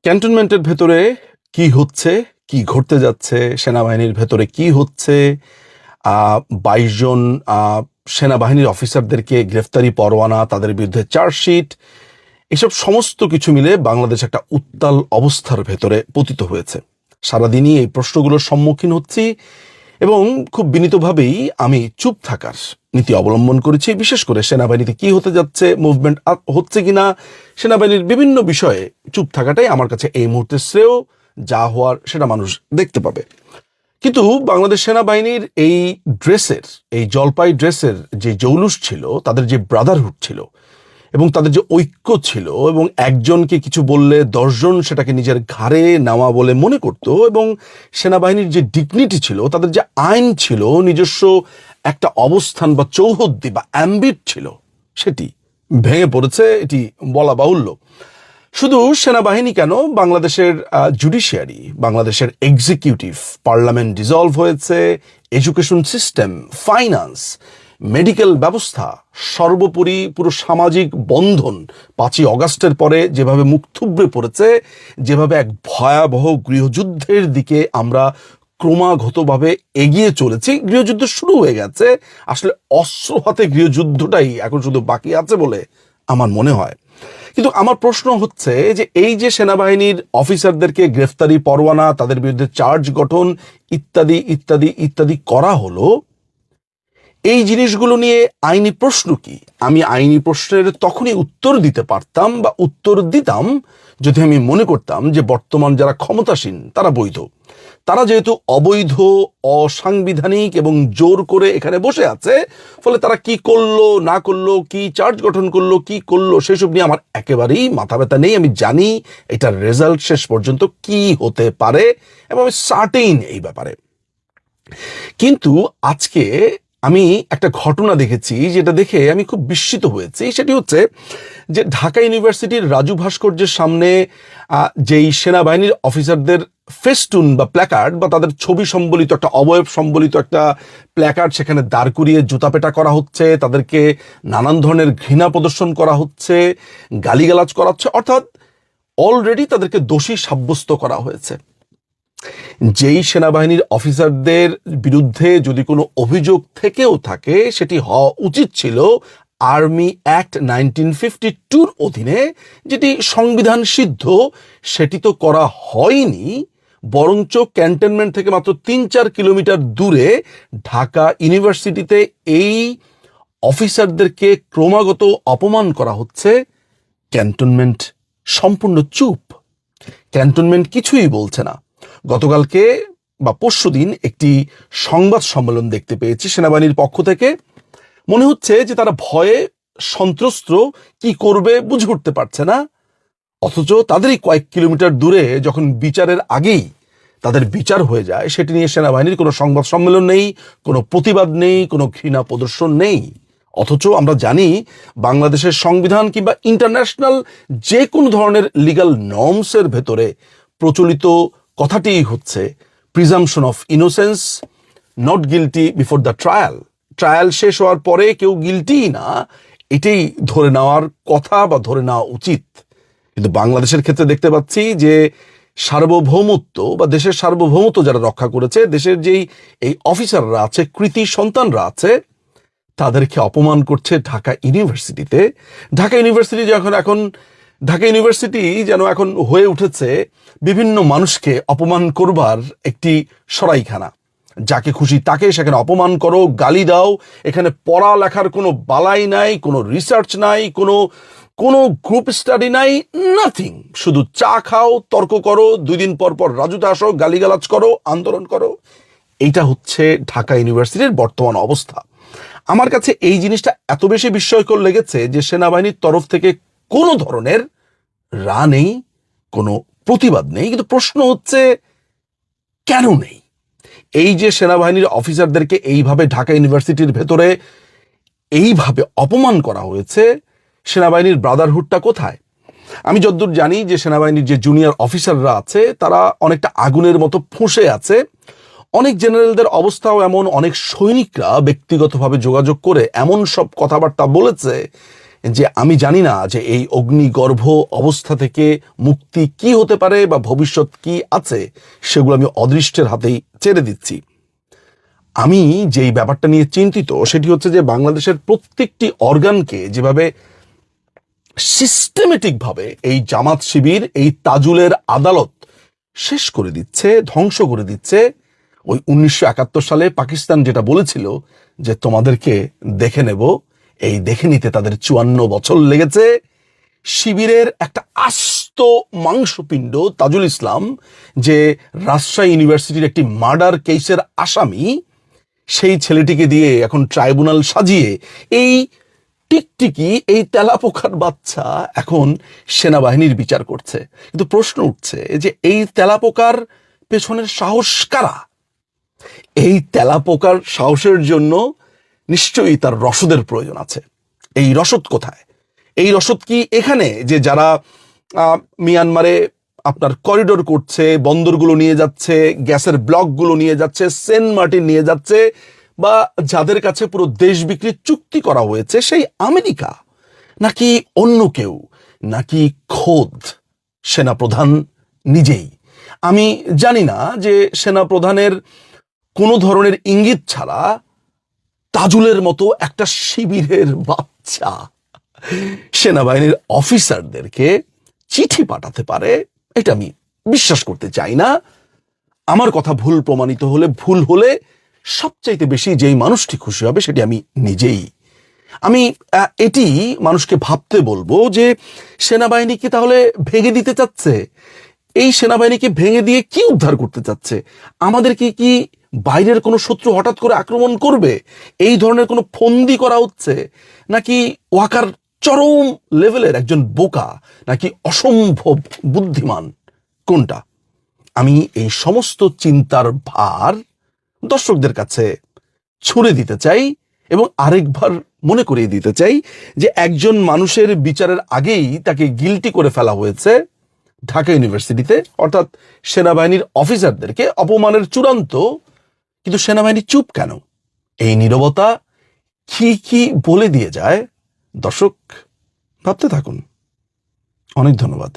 ক্যান্টনমেন্টের ভেতরে কি হচ্ছে, কি ঘটতে যাচ্ছে, সেনাবাহিনীর ভেতরে কি হচ্ছে, ২২ জন সেনাবাহিনীর অফিসারদেরকে গ্রেফতারি পরোয়ানা, তাদের বিরুদ্ধে চার্জশিট, এসব সমস্ত কিছু মিলে বাংলাদেশ একটা উত্তাল অবস্থার ভেতরে পতিত হয়েছে। সারাদিনই এই প্রশ্নগুলোর সম্মুখীন হচ্ছি এবং খুব বিনীতভাবেই আমি চুপ থাকার নীতি অবলম্বন করেছি। বিশেষ করে সেনাবাহিনীতে কি হতে যাচ্ছে, মুভমেন্ট হচ্ছে কিনা, সেনাবাহিনীর বিভিন্ন বিষয়ে চুপ থাকাটাই আমার কাছে এই মুহূর্তে শ্রেয়। যা হওয়ার সেটা মানুষ দেখতে পাবে। কিন্তু বাংলাদেশ সেনাবাহিনীর এই ড্রেসের, এই জলপাই ড্রেসের যে জৌলুস ছিল, তাদের যে ব্রাদারহুড ছিল এবং তাদের যে ঐক্য ছিল, এবং একজনকে কিছু বললে ১০ জন সেটাকে নিজের ঘাড়ে নেওয়া বলে মনে করত, এবং সেনাবাহিনীর যে ডিগনিটি ছিল, তাদের যে আইন ছিল, নিজস্ব একটা অবস্থান বা চৌহদ্দি বা অ্যাম্বিট ছিল, সেটি ভেঙে পড়েছে, এটি বলা বাহুল্য। শুধু সেনাবাহিনী কেন, বাংলাদেশের জুডিশিয়ারি, বাংলাদেশের এক্সিকিউটিভ, পার্লামেন্ট ডিসলভ হয়েছে, এডুকেশন সিস্টেম, ফাইন্যান্স, মেডিকেল ব্যবস্থা, সর্বোপরি পুরো সামাজিক বন্ধন ৫ই অগাস্টের পরে যেভাবে মুখ থুবড়ে পড়েছে, যেভাবে এক ভয়াবহ গৃহযুদ্ধের দিকে আমরা ক্রমাগতভাবে এগিয়ে চলেছি। গৃহযুদ্ধ শুরু হয়ে গেছে, আসলে অস্ত্র হাতে গৃহযুদ্ধটাই এখন শুধু বাকি আছে বলে আমার মনে হয়। কিন্তু আমার প্রশ্ন হচ্ছে যে এই যে সেনাবাহিনীর অফিসারদেরকে গ্রেফতারি পরোয়ানা, তাদের বিরুদ্ধে চার্জ গঠন ইত্যাদি ইত্যাদি ইত্যাদি করা হলো, এই জিনিসগুলো নিয়ে আইনি প্রশ্ন কি? আমি আইনি প্রশ্নের তখনই উত্তর দিতে পারতাম বা উত্তর দিতাম যদি আমি মনে করতাম যে বর্তমান যারা ক্ষমতাসীন তারা বৈধ। তারা যেহেতু অবৈধ, অসাংবিধানিক এবং জোর করে এখানে বসে আছে, ফলে তারা কি করলো না করলো, কি চার্জ গঠন করলো, কি করলো, সেসব নিয়ে আমার একেবারেই মাথা ব্যথা নেই। আমি জানি এটার রেজাল্ট শেষ পর্যন্ত কি হতে পারে এবং আমি সার্টেইন এই ব্যাপারে। কিন্তু আজকে আমি একটা ঘটনা দেখেছি, যেটা দেখে আমি খুব বিস্মিত হয়েছি। সেটি হচ্ছে যে ঢাকা ইউনিভার্সিটির রাজু ভাস্কর্যের সামনে যেই সেনাবাহিনীর অফিসারদের ফেস্টুন বা প্ল্যাকার্ড বা তাদের ছবি সম্বলিত একটা অবয়ব সম্বলিত একটা প্ল্যাকার্ড সেখানে দাঁড় করিয়ে জুতাপেটা করা হচ্ছে, তাদেরকে নানান ধরনের ঘৃণা প্রদর্শন করা হচ্ছে, গালিগালাজ করা হচ্ছে, অর্থাৎ অলরেডি তাদেরকে দোষী সাব্যস্ত করা হয়েছে। যেই সেনাবাহিনীর অফিসারদের বিরুদ্ধে যদি কোনো অভিযোগ থেকেও থাকে, সেটি হওয়া উচিত ছিল আর্মি অ্যাক্ট 1952 অধীনে, যেটি সংবিধান সিদ্ধ। সেটি তো করা হয়নি, বরঞ্চ ক্যান্টনমেন্ট থেকে মাত্র ৩-৪ কিলোমিটার দূরে ঢাকা ইউনিভার্সিটিতে এই অফিসারদেরকে ক্রমাগত অপমান করা হচ্ছে। ক্যান্টনমেন্ট সম্পূর্ণ চুপ, ক্যান্টনমেন্ট কিছুই বলছে না। গতকালকে বা পরশুদিন একটি সংবাদ সম্মেলন দেখতে পেয়েছি সেনাবাহিনীর পক্ষ থেকে। মনে হচ্ছে যে তারা ভয়ে সন্ত্রস্ত, কি করবে বুঝে উঠতে পারছে না। অথচ তাদেরই কয়েক কিলোমিটার দূরে যখন বিচারের আগেই তাদের বিচার হয়ে যায়, সেটি নিয়ে সেনাবাহিনীর কোনো সংবাদ সম্মেলন নেই, কোনো প্রতিবাদ নেই, কোনো ঘৃণা প্রদর্শন নেই। অথচ আমরা জানি বাংলাদেশের সংবিধান কিংবা ইন্টারন্যাশনাল যে কোনো ধরনের লিগ্যাল নর্মসের ভেতরে প্রচলিত কথাটি হচ্ছে presumption of innocence, not guilty before the trial. Trial শেষ হওয়ার পরে কেউ গিলটি না, এটাই ধরে নেওয়ার কথা বা ধরে নেওয়া উচিত। কিন্তু বাংলাদেশের ক্ষেত্রে দেখতে পাচ্ছি যে সার্বভৌমত্ব বা দেশের সার্বভৌমত্ব যারা রক্ষা করেছে, দেশের যেই এই অফিসাররা আছে, কৃতি সন্তানরা আছে, তাদেরকে অপমান করছে ঢাকা ইউনিভার্সিটিতে। ঢাকা ইউনিভার্সিটি ঢাকা ইউনিভার্সিটি যেন এখন হয়ে উঠেছে বিভিন্ন মানুষকে অপমান করবার একটি সরাইখানা। যাকে খুশি তাকে সেখানে অপমান করো, গালি দাও। এখানে পড়ালেখার কোনো বালাই নাই, কোনো রিসার্চ নাই, কোনো গ্রুপ স্টাডি নাই, নাথিং। শুধু চা খাও, তর্ক করো, 2 দিন পর পর রাজুতে আসো, গালিগালাজ করো, আন্দোলন করো। এইটা হচ্ছে ঢাকা ইউনিভার্সিটির বর্তমান অবস্থা। আমার কাছে এই জিনিসটা এত বেশি বিস্ময়কর লেগেছে যে সেনাবাহিনীর তরফ থেকে কোনো ধরনের রা নেই, কোনো প্রতিবাদ নেই। কিন্তু প্রশ্ন হচ্ছে কেন নেই? এই যে সেনাবাহিনীর অফিসারদেরকে এইভাবে ঢাকা ইউনিভার্সিটির ভেতরে এইভাবে অপমান করা হয়েছে, সেনাবাহিনীর ব্রাদারহুডটা কোথায়? আমি যতদূর জানি যে সেনাবাহিনীর যে জুনিয়র অফিসাররা আছে তারা অনেকটা আগুনের মতো ফুঁসে আছে। অনেক জেনারেলদের অবস্থাও এমন, অনেক সৈনিকরা ব্যক্তিগতভাবে যোগাযোগ করে এমন সব কথাবার্তা বলেছে যে আমি জানি না যে এই অগ্নিগর্ভ অবস্থা থেকে মুক্তি কি হতে পারে বা ভবিষ্যৎ কি আছে, সেগুলো আমি অদৃষ্টের হাতেই ছেড়ে দিচ্ছি। আমি যেই ব্যাপারটা নিয়ে চিন্তিত সেটি হচ্ছে যে বাংলাদেশের প্রত্যেকটি অর্গানকে যেভাবে সিস্টেমেটিক ভাবে এই জামাত শিবির, এই তাজুলের আদালত শেষ করে দিচ্ছে, ধ্বংস করে দিচ্ছে। ওই 1971 সালে পাকিস্তান যেটা বলেছিল যে তোমাদেরকে দেখে নেব, এই দেখে নিতে তাদের 54 বছর লেগেছে। শিবিরের একটা আস্ত মাংসপিণ্ড তাজুল ইসলাম, যে রাজশাহী ইউনিভার্সিটির একটি মার্ডার কেসের আসামি, সেই ছেলেটিকে দিয়ে এখন ট্রাইব্যুনাল সাজিয়ে এই টিকটিকি, এই তেলাপোকার বাচ্চা এখন সেনাবাহিনীর বিচার করছে। কিন্তু প্রশ্ন উঠছে যে এই তেলাপোকার পেছনের সাহস কারা? এই তেলাপোকার সাহসের জন্য নিশ্চয়ই তার রসদের প্রয়োজন আছে। এই রসদ কোথায়? এই রসদ কি এখানে যে যারা মিয়ানমারে আপনার করিডোর করছে, বন্দরগুলো নিয়ে যাচ্ছে, গ্যাসের ব্লকগুলো নিয়ে যাচ্ছে, সেন্ট মার্টিন নিয়ে যাচ্ছে, বা যাদের কাছে পুরো দেশ বিক্রির চুক্তি করা হয়েছে সেই আমেরিকা, নাকি অন্য কেউ, নাকি খোদ সেনাপ্রধান নিজেই? আমি জানি না যে সেনাপ্রধানের কোনো ধরনের ইঙ্গিত ছাড়া তাজুলের মতো একটা শিবিরের বাচ্চা সেনাবাহিনীর অফিসারদেরকে চিঠি পাঠাতে পারে, এটা আমি বিশ্বাস করতে চাই না। আমার কথা ভুল প্রমাণিত হলে, ভুল হলে সবচাইতে বেশি যেই মানুষটি খুশি হবে সেটি আমি নিজেই। আমি এটি মানুষকে ভাবতে বলবো যে সেনাবাহিনীকে তাহলে ভেঙে দিতে চাচ্ছে। এই সেনাবাহিনীকে ভেঙে দিয়ে কি উদ্ধার করতে চাচ্ছে? আমাদেরকে কি বাইরের কোনো শত্রু হঠাৎ করে আক্রমণ করবে, এই ধরনের কোনো ফন্দি করা হচ্ছে? নাকি ওয়াকার চরম লেভেলের একজন বোকা, নাকি অসম্ভব বুদ্ধিমান? কোনটা? আমি এই সমস্ত চিন্তার ভার দর্শকদের কাছে ছুড়ে দিতে চাই এবং আরেকবার মনে করিয়ে দিতে চাই যে একজন মানুষের বিচারের আগেই তাকে গিলটি করে ফেলা হয়েছে ঢাকা ইউনিভার্সিটিতে, অর্থাৎ সেনাবাহিনীর অফিসারদেরকে অপমানের চূড়ান্ত। কিন্তু সেনাবাহিনী চুপ কেন? এই নীরবতা কি কি বলে দিয়ে যায়? দর্শক ভাবতে থাকুন। অনেক ধন্যবাদ।